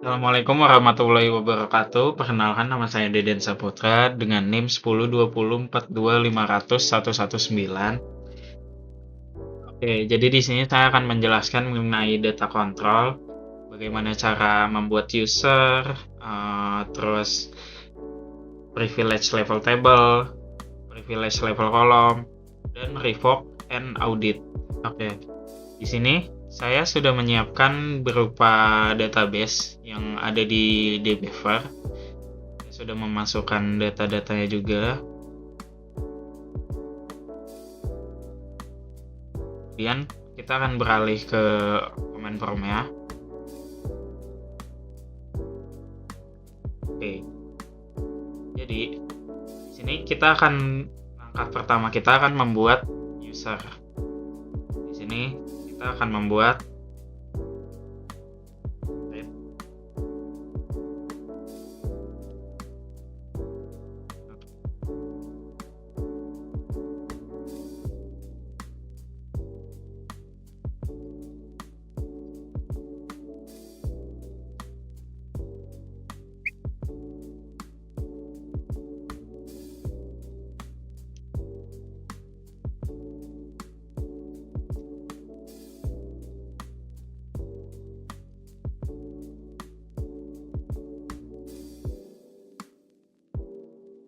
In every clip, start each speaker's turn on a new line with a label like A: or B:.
A: Assalamualaikum warahmatullahi wabarakatuh. Perkenalkan, nama saya Deden Saputra dengan NIM 1020442119. Oke, jadi di sini saya akan menjelaskan mengenai data control, bagaimana cara membuat user, terus privilege level table, privilege level column, dan revoke and audit. Oke, di sini saya sudah menyiapkan berupa database yang ada di dbeaver. Saya sudah memasukkan data-datanya juga. Kemudian kita akan beralih ke command prompt-nya. Oke. Jadi di sini langkah pertama kita akan membuat user. Di sini kita akan membuat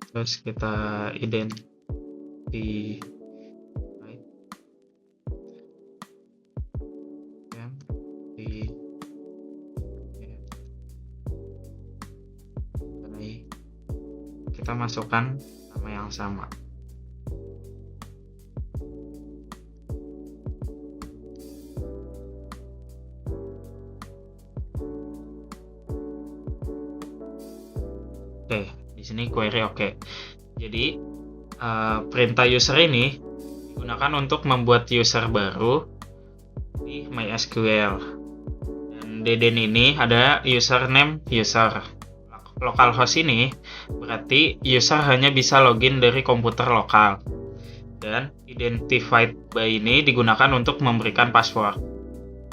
A: terus kita identify kita masukkan nama yang sama. Oke, di sini query oke. Jadi perintah user ini digunakan untuk membuat user baru di MySQL. Dan Deden ini ada username user. Localhost ini berarti user hanya bisa login dari komputer lokal. Dan identified by ini digunakan untuk memberikan password.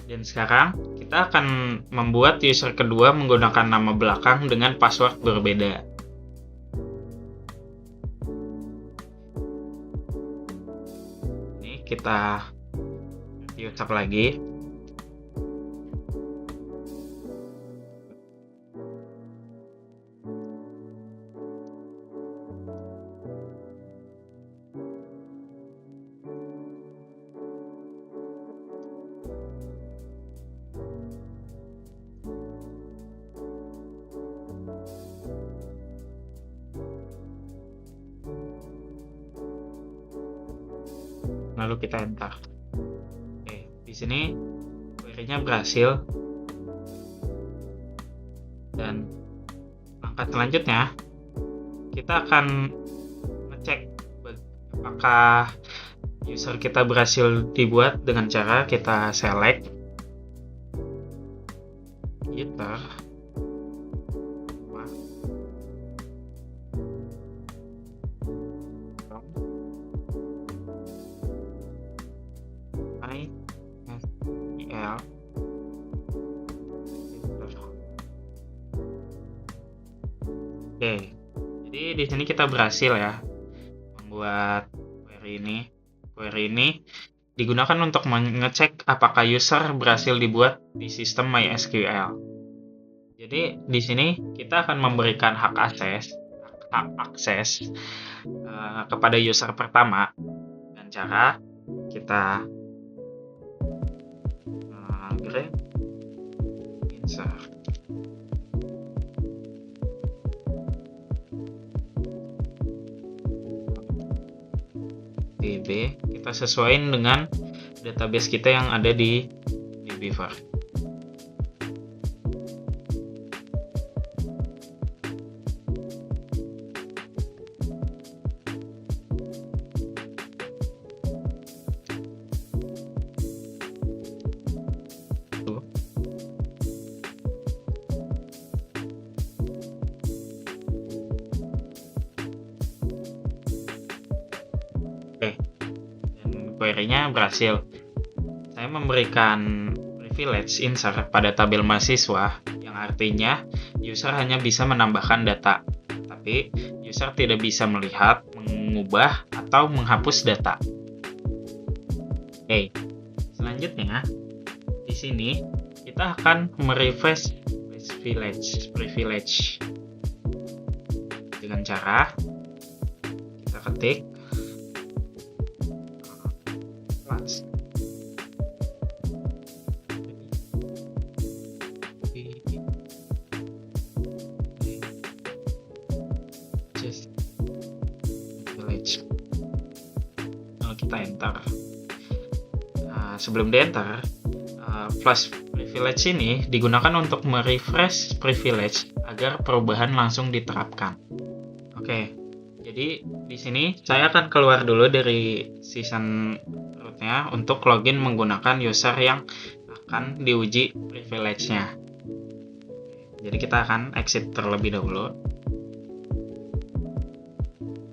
A: Dan sekarang kita akan membuat user kedua menggunakan nama belakang dengan password berbeda. Ini kita user lagi. Lalu kita enter. Oke, di sini query-nya berhasil. Dan langkah selanjutnya kita akan ngecek apakah user kita berhasil dibuat dengan cara kita select user MySQL. Oke, jadi di sini kita berhasil ya membuat query ini. Query ini digunakan untuk mengecek apakah user berhasil dibuat di sistem MySQL. Jadi di sini kita akan memberikan hak akses kepada user pertama dengan cara kita grab insert. DB kita sesuaikan dengan database kita yang ada di dbeaver. Oke, dan query-nya berhasil. Saya memberikan privilege insert pada tabel mahasiswa yang yang artinya user hanya bisa menambahkan data, tapi user tidak bisa melihat, mengubah, atau menghapus data. Oke, selanjutnya di sini kita akan merefresh privilege dengan cara kita ketik plus privilege. Lalu kita enter. Sebelum di enter, flash privilege ini digunakan untuk merefresh privilege agar perubahan langsung diterapkan. Oke, jadi di sini saya akan keluar dulu dari season rootnya untuk login menggunakan user yang akan diuji privilege-nya. Jadi kita akan exit terlebih dahulu.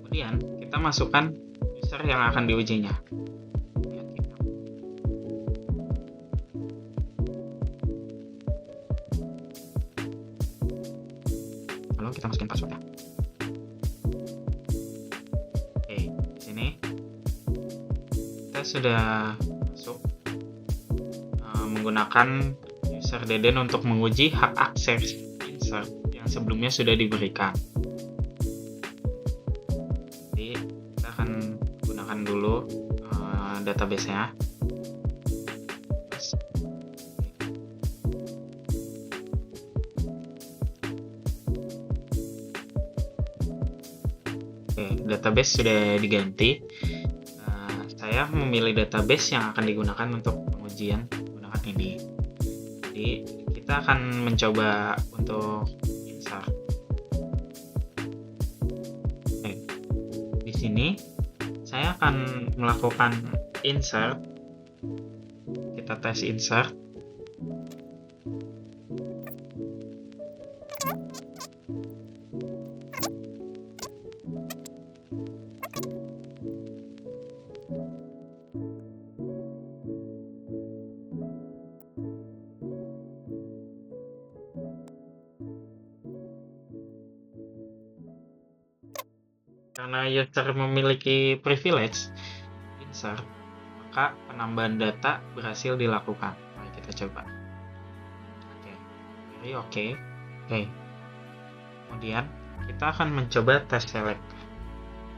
A: Kemudian kita masukkan user yang akan diujinya. Lalu kita masukin passwordnya. Oke, di sini kita sudah masuk menggunakan user Deden untuk menguji hak akses insert yang sebelumnya sudah diberikan. Jadi kita akan gunakan dulu database-nya. Oke, database sudah diganti. Saya memilih database yang akan digunakan untuk pengujian menggunakan ini. Jadi kita akan mencoba untuk insert. Di sini saya akan melakukan insert. Kita tes insert. Karena user memiliki privilege insert, maka penambahan data berhasil dilakukan. Mari kita coba. Oke, very oke. Oke. Kemudian kita akan mencoba tes select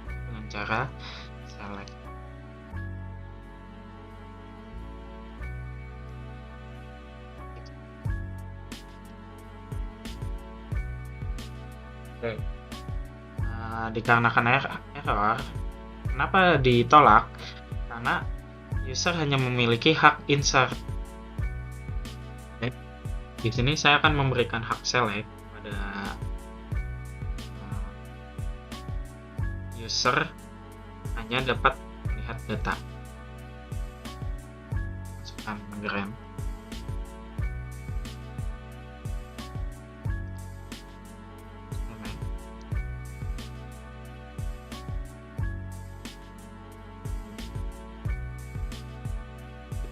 A: dengan cara select. Oke. Dikarenakan error, kenapa ditolak? Karena user hanya memiliki hak insert. Di sini saya akan memberikan hak select pada user hanya dapat melihat data. Masukkan gram.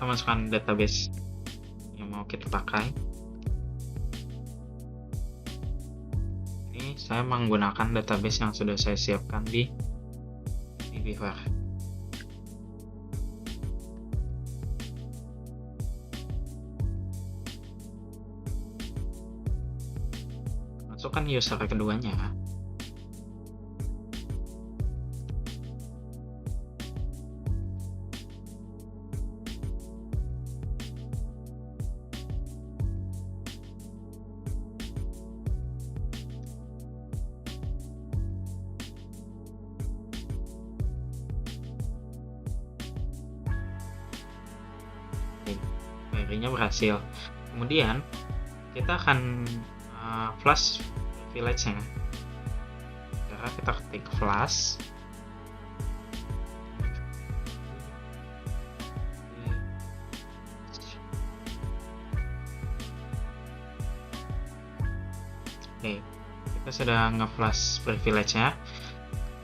A: Kita masukkan database yang mau kita pakai. Ini saya menggunakan database yang sudah saya siapkan di Beaver. Masukkan user keduanya. Query-nya berhasil. Kemudian kita akan flash privilege-nya. Cara kita ketik flash. Oke, kita sudah nge-flash privilege-nya.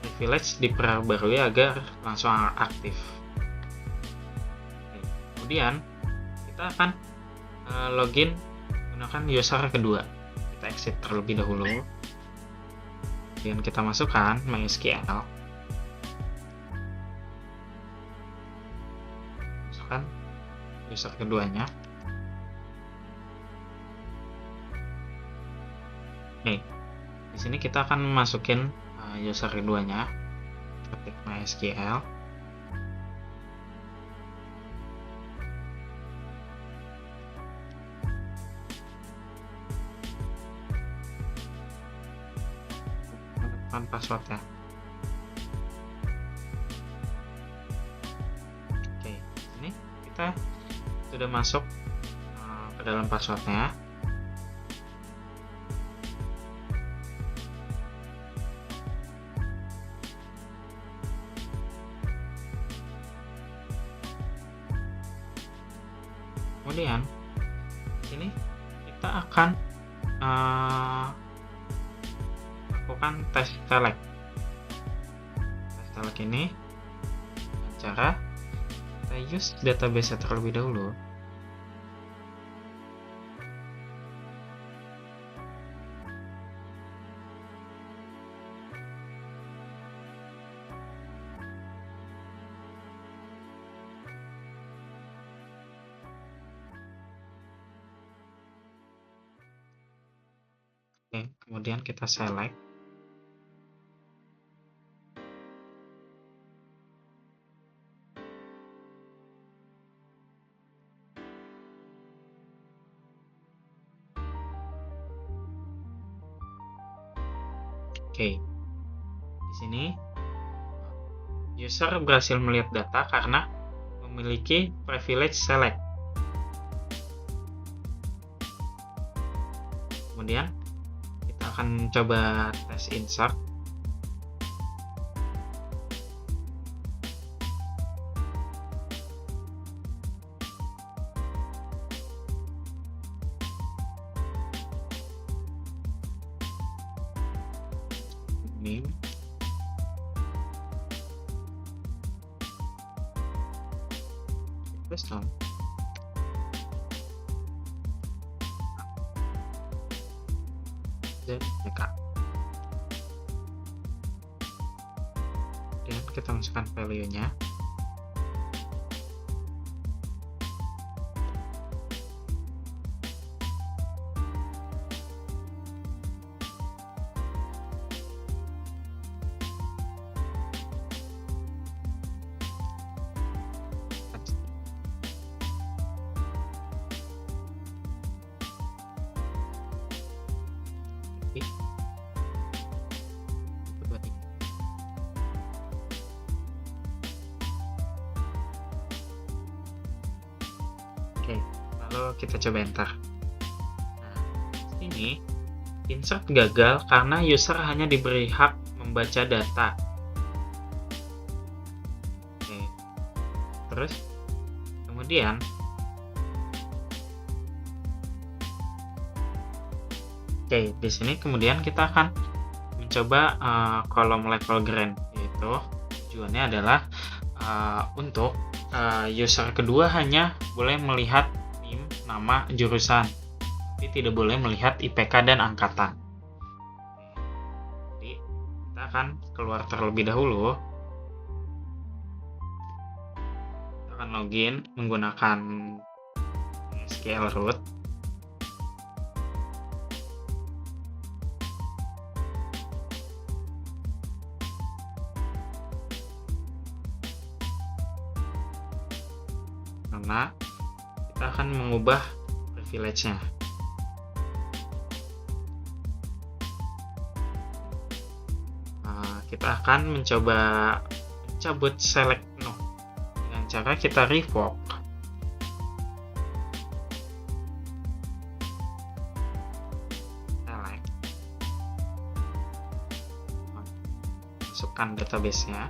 A: Privilege diperbarui agar langsung aktif. Oke, kemudian kita akan login menggunakan user kedua. kita exit terlebih dahulu. Kemudian kita masukkan MySQL. Masukkan user keduanya. Oke, di sini kita akan masukin user keduanya. Ketik MySQL. Password ya. Oke, ini kita sudah masuk ke dalam passwordnya. Kemudian sini kita akan lakukan tes select. Tes select ini dengan cara kita use database terlebih dahulu. Oke, kemudian kita select. Oke, di sini user berhasil melihat data karena memiliki privilege select. Kemudian kita akan coba tes insert. Ini Question. ZK. Kemudian kita masukkan value-nya. Oke, lalu kita coba enter. Nah, ini insert gagal karena user hanya diberi hak membaca data. Oke, terus kemudian di sini kemudian kita akan mencoba kolom level grant, yaitu tujuannya adalah untuk user kedua hanya boleh melihat NIM, nama, jurusan, tapi tidak boleh melihat IPK dan angkatan. Jadi kita akan keluar terlebih dahulu. Kita akan login menggunakan SQL root. Karena kita akan mengubah privilege-nya. Kita akan mencoba mencabut select no dengan cara kita revoke. Select. Masukkan database-nya.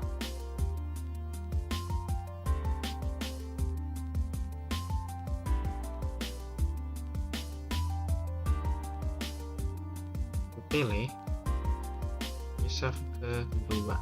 A: Pilih user kedua.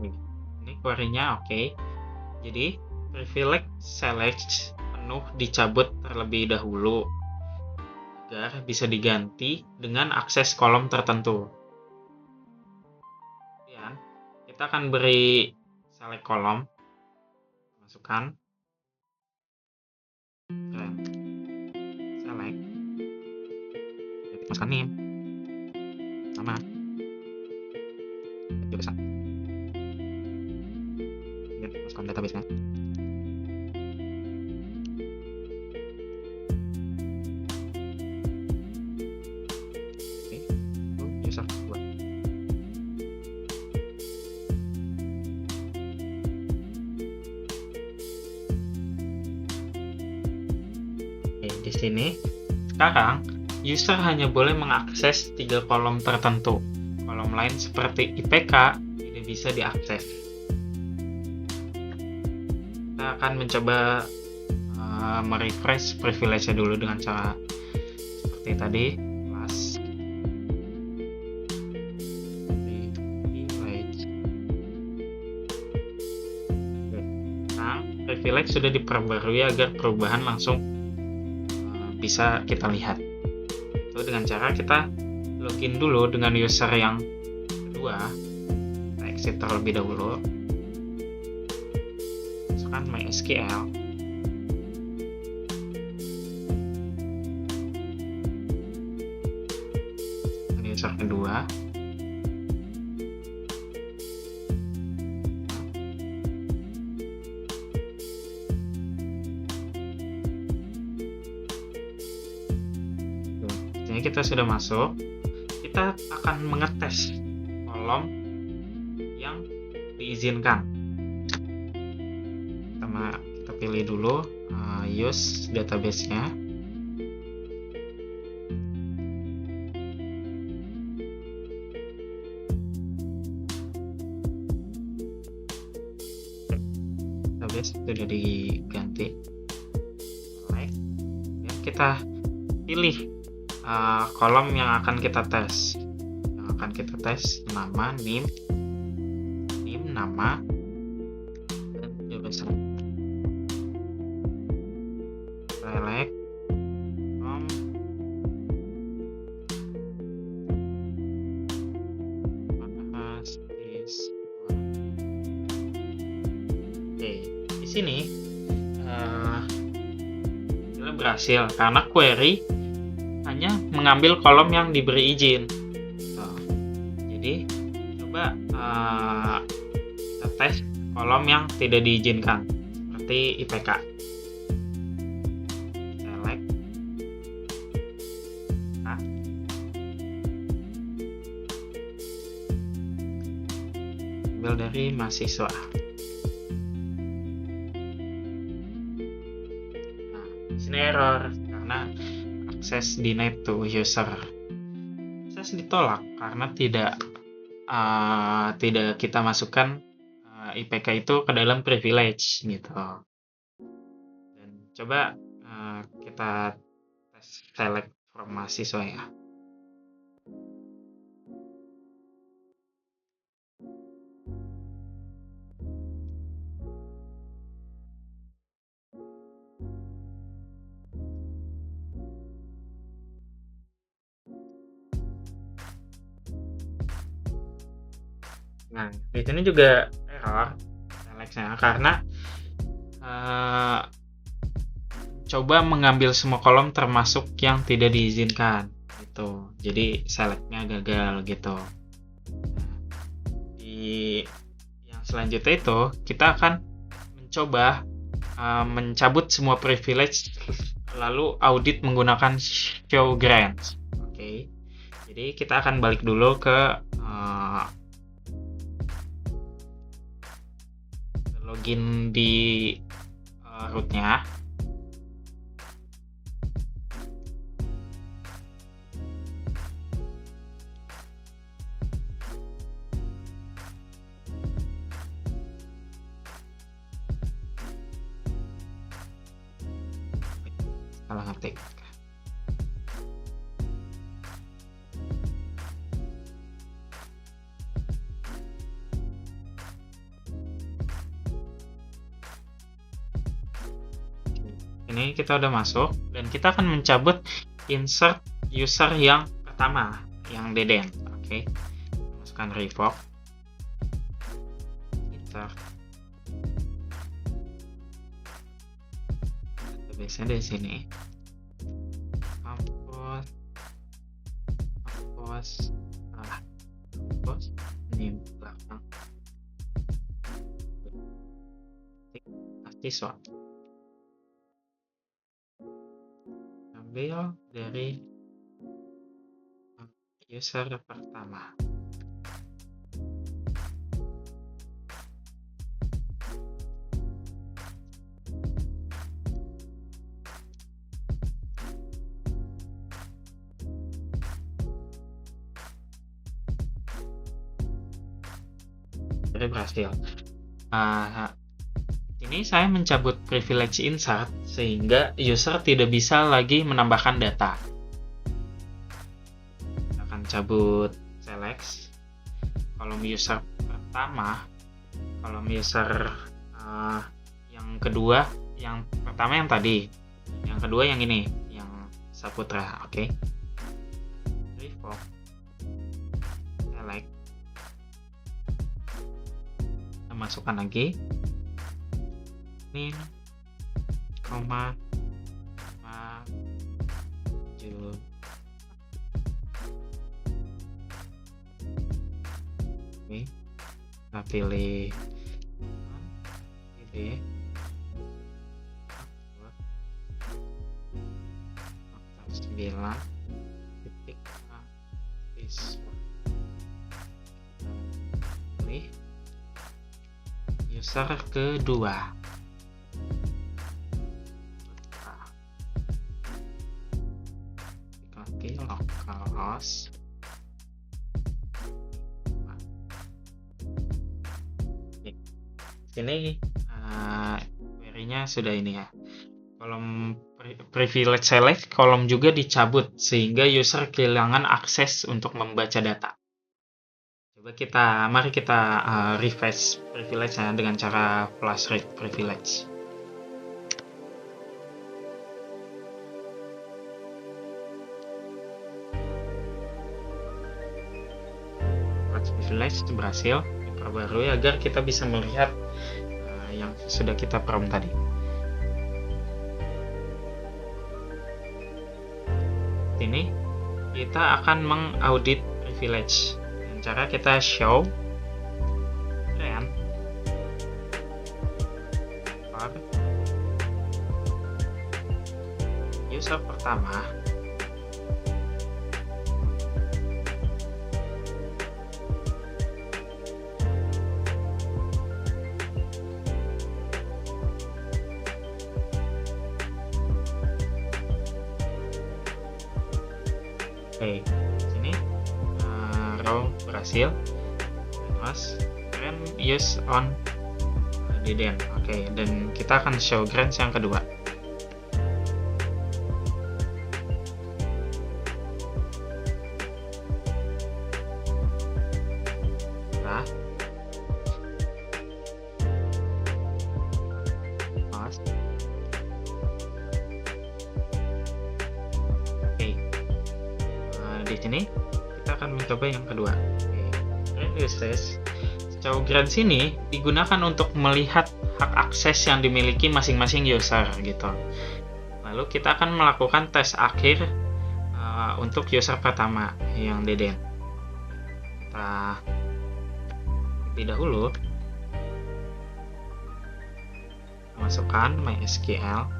A: Ini query-nya oke. Jadi privilege select penuh dicabut terlebih dahulu agar bisa diganti dengan akses kolom tertentu. Kemudian kita akan beri select kolom, masukkan, dan select, masukkan name, nama, jurusan, dan masukkan database-nya. Oke, itu user 2. Oke, di sini sekarang user hanya boleh mengakses 3 kolom tertentu. Kolom lain seperti IPK tidak bisa diakses. Kita akan mencoba merefresh privilege-nya dulu dengan cara seperti tadi, plus privilege. Oke. Nah, privilege sudah diperbarui agar perubahan langsung bisa kita lihat. Itu dengan cara kita login dulu dengan user yang kedua. Kita exit terlebih dahulu, masukkan MySQL, dan user kedua, ini kita sudah masuk. Kita akan mengetes kolom yang diizinkan. Pertama kita pilih dulu use database-nya. Database sudah diganti. Baik. Dan kita pilih kolom yang akan kita tes. Yang akan kita tes nama, name, nama, dan jurusan. Select from bahas is. Oke, di sini kita berhasil karena query hanya mengambil kolom yang diberi izin. Jadi coba kita tes kolom yang tidak diizinkan seperti IPK. Select, ambil dari mahasiswa. Nah, di sini error karena akses denied to user. Akses ditolak karena tidak kita masukkan IPK itu ke dalam privilege gitu. Dan coba kita tes select from mahasiswa ya. Nah, di sini juga error select-nya karena coba mengambil semua kolom termasuk yang tidak diizinkan gitu. Jadi select-nya gagal gitu. Nah, di yang selanjutnya itu kita akan mencoba mencabut semua privilege lalu audit menggunakan show grants. Oke. Jadi kita akan balik dulu ke login di root-nya. Salah ngetik. Ini kita udah masuk dan kita akan mencabut insert user yang pertama, yang Deden. Oke. Masukkan revoke. Insert. Biasanya dari sini. Hapus. Ini belakang. Siswa. Ambil dari user pertama. Berhasil. Ini saya mencabut privilege insert sehingga user tidak bisa lagi menambahkan data. Kita akan cabut select kolom user pertama, kolom user yang kedua, yang pertama yang tadi, yang kedua yang ini, yang Saputra. Oke. Revoke. Select. Kita masukkan lagi. Min, koma, maju. Oke, kita pilih ini, faktor 9 titik siswa. Pilih user kedua. Localhost. Ini query-nya sudah ini ya. Kolom privilege select, kolom juga dicabut sehingga user kehilangan akses untuk membaca data. Mari kita refresh privilege dengan cara plus read privilege. Privilege berhasil diperbarui agar kita bisa melihat yang sudah kita prompt tadi. Ini kita akan mengaudit privilege dengan cara kita show grant for user pertama. Oke, sini row berhasil. Mas grant use on Deden. Oke, dan kita akan show grants yang kedua. Nah, mas. Di sini kita akan mencoba yang kedua. Grant uses. Show grants ini digunakan untuk melihat hak akses yang dimiliki masing-masing user gitu. Lalu kita akan melakukan tes akhir untuk user pertama yang Deden. Kita ikuti dahulu. Masukkan MySQL.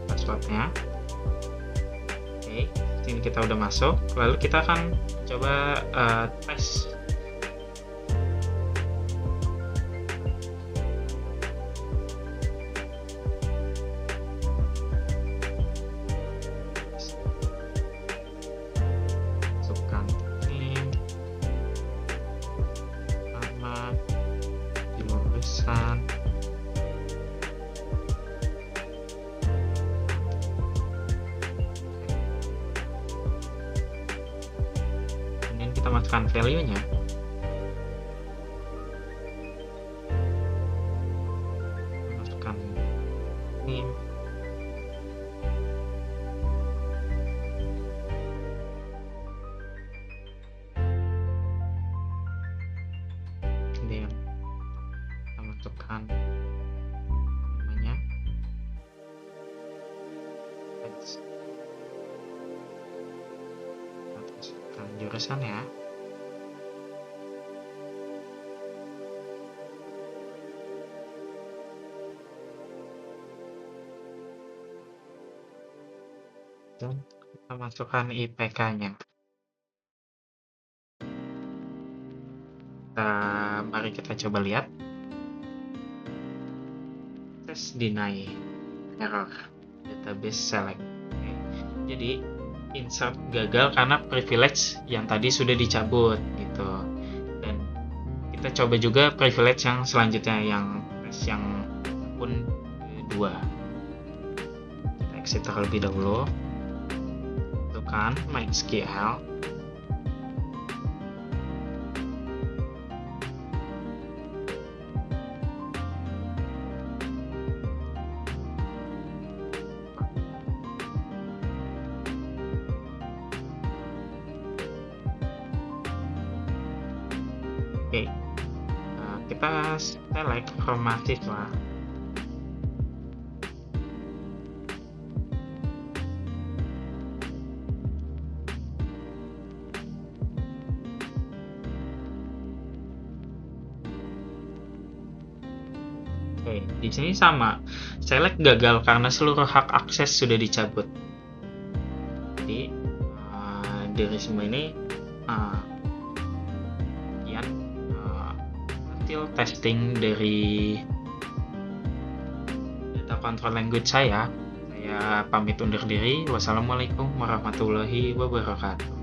A: Passwordnya. Oke, sini kita udah masuk. Lalu kita akan coba tes. Masukkan name, nama, jurusan. masukkan value-nya. Masukkan ini. Kemudian kita masukkan namanya. Masukkan jurusan ya. Dan kita masukkan IPK-nya. Mari kita coba lihat. Tes deny error database select. Oke. Jadi insert gagal karena privilege yang tadi sudah dicabut gitu. Dan kita coba juga privilege yang selanjutnya, yang tes yang akun kedua. Kita exit terlebih dahulu. Masukkan MySQL. Oke, kita select from mahasiswa. Oke, di sini sama. Select gagal karena seluruh hak akses sudah dicabut. Jadi dari semua ini hasil testing dari data control language saya pamit undur diri. Wassalamualaikum warahmatullahi wabarakatuh.